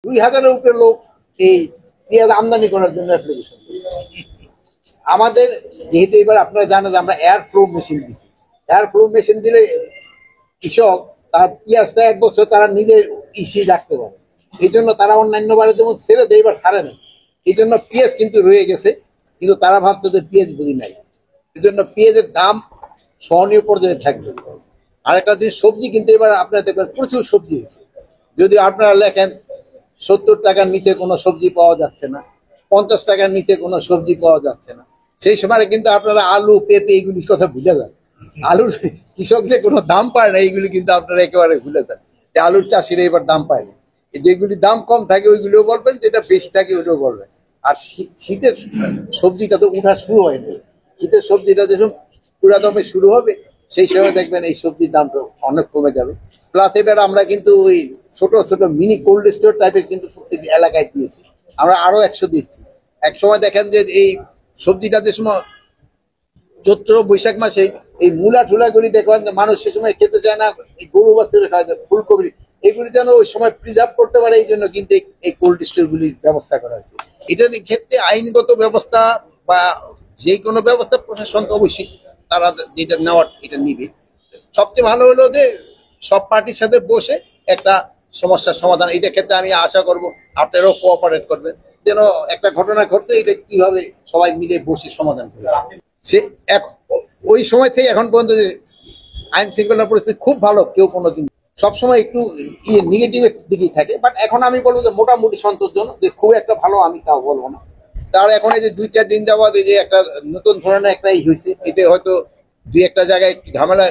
2000-এর উপরে লোক এই পেঁয়াজ আমদানি করার জন্য অ্যাপ্লিকেশন করেছে। আমাদের যেহেতু এবার আপনারা জানেন যে আমরা এয়ার ফ্লো মেশিন দিচ্ছি, এয়ার ফ্লো মেশিন দিলে কৃষক তার পেঁয়াজটা 1 বছর তারা নিজের রাখতে পারে। এই জন্য তারা অন্যান্য বারে যেমন ছেড়ে দেয়, এবার ছাড়ে না। এই জন্য পেঁয়াজ কিন্তু রয়ে গেছে, কিন্তু তারা ভাবছে যে পেঁয়াজ বুঝি নাই। এই জন্য পেঁয়াজের দাম সহনীয় পর্যায়ে থাকবে। আর একটা জিনিস, সবজি কিন্তু এবার আপনারা দেখবেন প্রচুর সবজি হয়েছে। যদি আপনারা লেখেন 70 টাকার নিচে কোনো সবজি পাওয়া যাচ্ছে না, 50 টাকার নিচে কোনো সবজি পাওয়া যাচ্ছে না, সেই সময় কিন্তু আপনারা আলু পেঁপে এইগুলির কথা ভুলে যান। আলুর কৃষকদের কোনো দাম পায় না, এইগুলি কিন্তু আপনারা একেবারে ভুলে যান যে আলুর চাষিরা এবার দাম পায় না। যেগুলি দাম কম থাকে ওইগুলিও বলবেন, যেটা বেশি থাকে ওইটাও বলবেন। আর শীতের সবজিটা তো উঠা শুরু হয়নি। শীতের সবজিটা যখন পুরা দমে শুরু হবে, সেই সময় দেখবেন এই সবজির দামটা অনেক কমে যাবে। প্লাস এবার আমরা কিন্তু ওই ছোট ছোট মিনি কোল্ড স্টোর টাইপের কিন্তু প্রত্যেক এলাকায় দিয়েছি। আমরা আরো 100 দিচ্ছি। এক সময় দেখেন যে এই সবজিটা যে সময় চৈত্র বৈশাখ মাসে এই মূলা ঠুলা গুলি দেখবেন মানুষ সে সময় খেতে চায় না, এই গরু বাচ্চাদের খাওয়া যায়, ফুলকপি এগুলি যেন ওই সময় প্রিজার্ভ করতে পারে, এই জন্য কিন্তু এই কোল্ড স্টোর গুলির ব্যবস্থা করা হয়েছে। এটার ক্ষেত্রে আইনগত ব্যবস্থা বা যে কোনো ব্যবস্থা প্রশাসনকে অবশ্যই তারা যেটা নেওয়ার এটা নিবে। সবচেয়ে ভালো হলো যে সব পার্টির সাথে বসে একটা সমস্যার সমাধান। এটা ক্ষেত্রে আমি আশা করব আপনারাও কোঅপারেট করবেন, যেন একটা ঘটনা ঘটছে এটা কিভাবে সবাই মিলে বসে সমাধান করবে। সে ওই সময় থেকে এখন পর্যন্ত যে আইন শৃঙ্খলা পরিস্থিতি খুব ভালো, কেউ কোনোদিন সবসময় একটু নেগেটিভের দিকেই থাকে। বাট এখন আমি বলবো যে মোটামুটি সন্তোষজনক, যে খুব একটা ভালো আমি তাও বলবো না। তার এখন এই যে 2-4 দিন যাবৎ এই যে একটা নতুন ধরনের একটা হয়েছে, এতে হয়তো 2-1টা জায়গায় ঝামেলা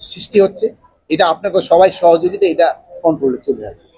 সৃষ্টি হচ্ছে। এটা আপনাকে সবাই সহযোগিতা এটা কন্ট্রোলে চলে আসবে।